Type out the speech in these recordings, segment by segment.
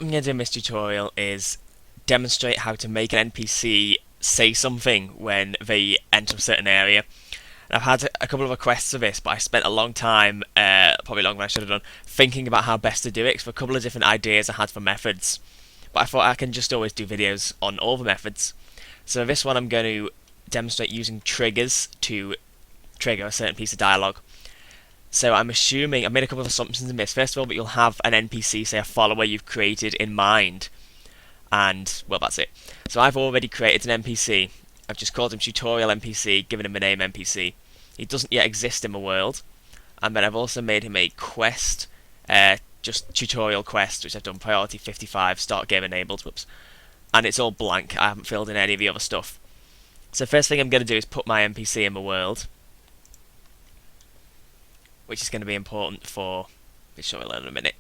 I'm going to do in this tutorial is demonstrate how to make an NPC say something when they enter a certain area. And I've had a couple of requests for this, but I spent a long time, probably longer than I should have done, thinking about how best to do it, for a couple of different ideas I had for methods. But I thought I can just always do videos on all the methods. So this one I'm going to demonstrate using triggers to trigger a certain piece of dialogue. So I'm assuming, I've made a couple of assumptions in this. First of all, that you'll have an NPC, say a follower you've created in mind. And, well, that's it. So I've already created an NPC. I've just called him tutorial NPC, given him a name NPC. He doesn't yet exist in the world. And then I've also made him a quest, just tutorial quest, which I've done priority 55, start game enabled, whoops. And it's all blank, I haven't filled in any of the other stuff. So first thing I'm going to do is put my NPC in the world, which is going to be important for this tutorial in a minute.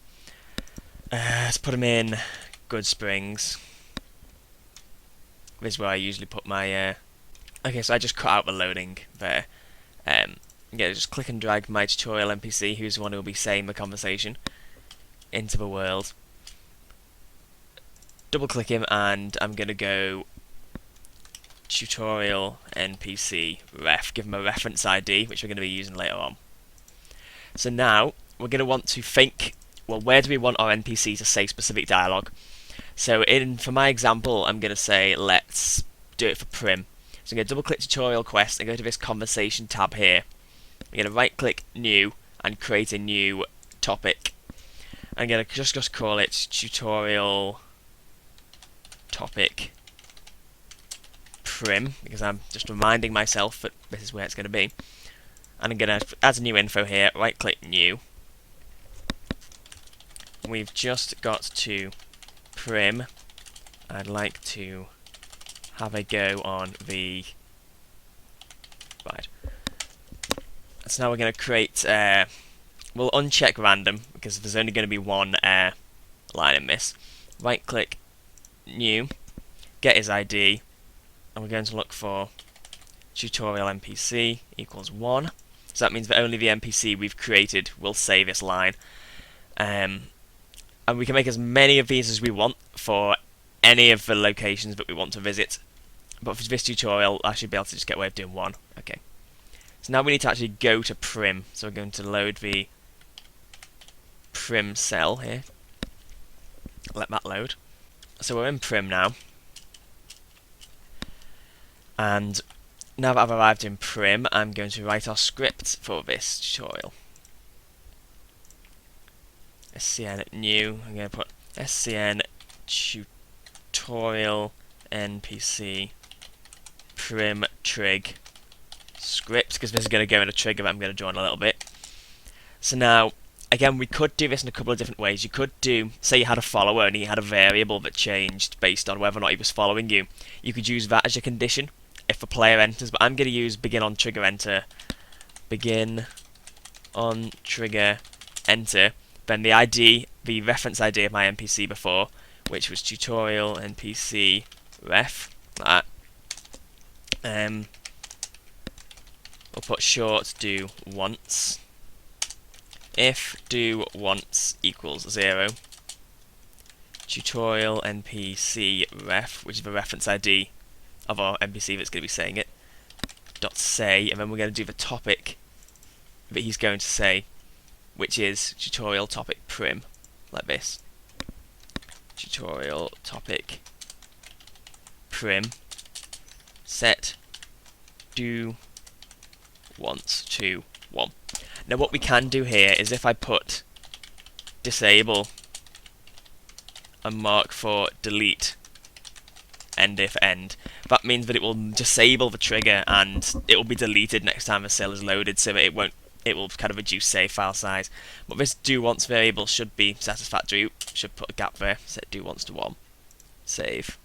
Let's put him in Good Springs. This is where I usually put my... Okay, so I just cut out the loading there. Yeah, just click and drag my tutorial NPC, who's the one who will be saying the conversation, into the world. Double click him, and I'm going to go tutorial NPC ref, give him a reference ID, which we're going to be using later on. So now, we're going to want to think, well, where do we want our NPC to say specific dialogue? So for my example, I'm going to say, let's do it for Prim. So I'm going to double click tutorial quest and go to this conversation tab here. I'm going to right click new and create a new topic. I'm going to just call it tutorial topic Prim, because I'm just reminding myself that this is where it's going to be. And I'm going to add a new info here, right click new. We've just got to Prim. I'd like to have a go on the... Right. So now we're going to create... we'll uncheck random, because there's only going to be one line in this. Right click new, get his ID, and we're going to look for tutorial NPC equals 1. So that means that only the NPC we've created will say this line. And we can make as many of these as we want for any of the locations that we want to visit. But for this tutorial, I should be able to just get away with doing 1. Okay. So now we need to actually go to Prim. So we're going to load the Prim cell here. Let that load. So we're in Prim now. And now that I've arrived in Prim, I'm going to write our script for this tutorial. SCN new, I'm going to put SCN tutorial NPC Prim trig script, because this is going to go in a trigger that I'm going to draw in a little bit. So now, again, we could do this in a couple of different ways. You could do, say you had a follower and he had a variable that changed based on whether or not he was following you. You could use that as your condition if the player enters, but I'm going to use begin on trigger enter. Begin on trigger enter. Then the ID, the reference ID of my NPC before, which was tutorial NPC ref, like that. We'll put short do once. If do once equals 0, tutorial NPC ref, which is the reference ID of our NPC that's going to be saying it, dot say, and then we're going to do the topic that he's going to say, which is tutorial topic Prim, like this. Tutorial topic Prim set do once to 1. Now what we can do here is if I put disable and mark for delete end if end, that means that it will disable the trigger and it will be deleted next time the cell is loaded, so that it will kind of reduce save file size. But this do once variable should be satisfactory. Should put a gap there, set do once to 1, save,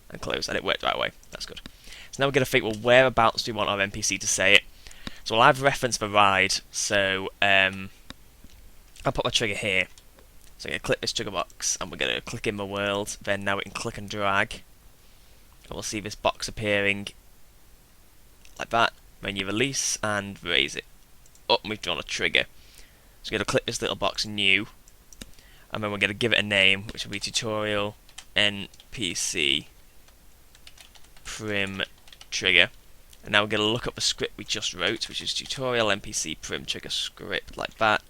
and close, and it worked right away. That's good. So now we're going to think, well, whereabouts do we want our NPC to say it? So I've referenced the ride, so I'll put my trigger here. So I'm going to click this trigger box, and we're going to click in the world, then now we can click and drag, and we'll see this box appearing like that. When you release and raise it up, and we've drawn a trigger. So we're going to click this little box new, and then we're going to give it a name, which will be tutorial npc prim trigger. And now we're going to look up the script we just wrote, which is tutorial npc prim trigger script, like that,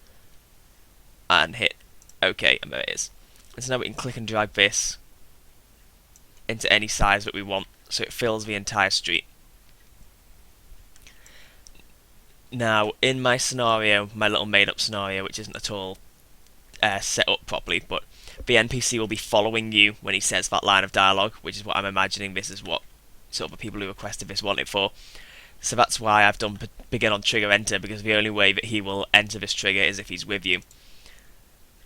and hit OK, and there it is. And so now we can click and drag this into any size that we want, so it fills the entire street. Now, in my scenario, my little made-up scenario, which isn't at all set up properly, but the NPC will be following you when he says that line of dialogue, which is what I'm imagining this is what sort of the people who requested this want it for. So that's why I've done begin on trigger enter, because the only way that he will enter this trigger is if he's with you.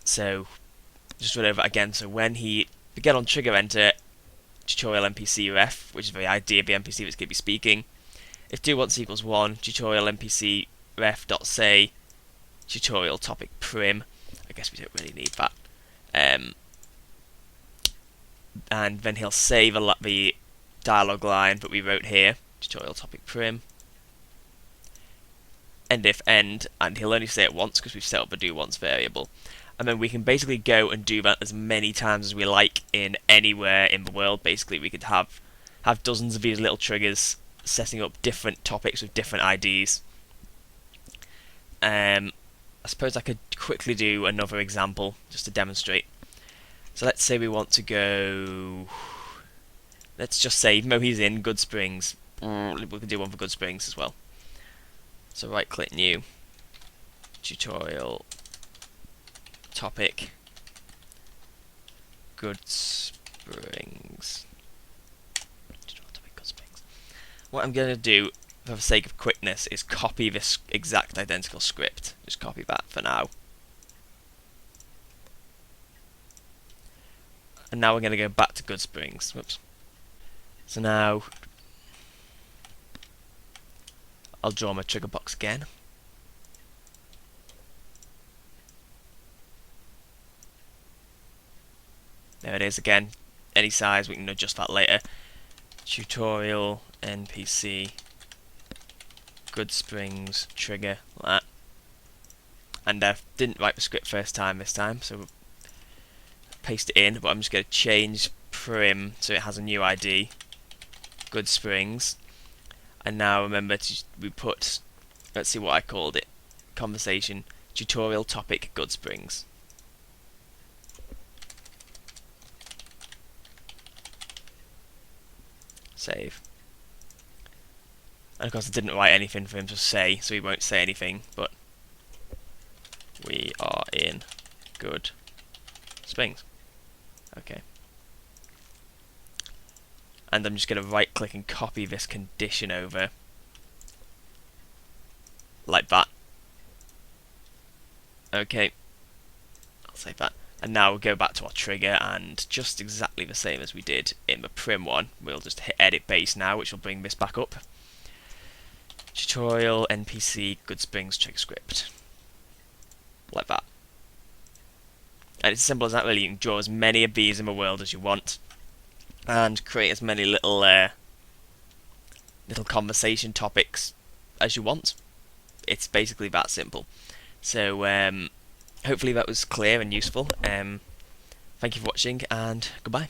So, just run over it again. So when he begin on trigger enter, tutorial NPC ref, which is the ID of the NPC that's going to be speaking. If do once equals 1, tutorial NPC ref dot say tutorial topic prim. I guess we don't really need that. And then he'll save the dialogue line that we wrote here, tutorial topic prim. End if end, and he'll only say it once because we've set up the do once variable. And then we can basically go and do that as many times as we like in anywhere in the world. Basically, we could have dozens of these little triggers setting up different topics with different IDs. I suppose I could quickly do another example just to demonstrate. So let's say we want to go... Let's just say, even though he's in Good Springs, we could do one for Good Springs as well. So right click new, tutorial topic Good Springs. What I'm going to do, for the sake of quickness, is copy this exact identical script. Just copy that for now. And now we're going to go back to Good Springs. Whoops. So now I'll draw my trigger box again. There it is again. Any size, we can adjust that later. Tutorial NPC Good Springs trigger, like that. And I didn't write the script first time this time, so we'll paste it in, but I'm just going to change prim so it has a new ID, Good Springs. And now remember we put, let's see what I called it, conversation, tutorial topic Good Springs. Save. And of course I didn't write anything for him to say, so he won't say anything, but we are in Good Springs. Okay. And I'm just going to right click and copy this condition over, like that. Okay, I'll save that. And now we'll go back to our trigger, and just exactly the same as we did in the prim one, we'll just hit edit base now, which will bring this back up. Tutorial NPC Good Springs trigger script, like that. And it's as simple as that really. You can draw as many of these in the world as you want, and create as many little little conversation topics as you want. It's basically that simple. So hopefully that was clear and useful. Thank you for watching, and goodbye.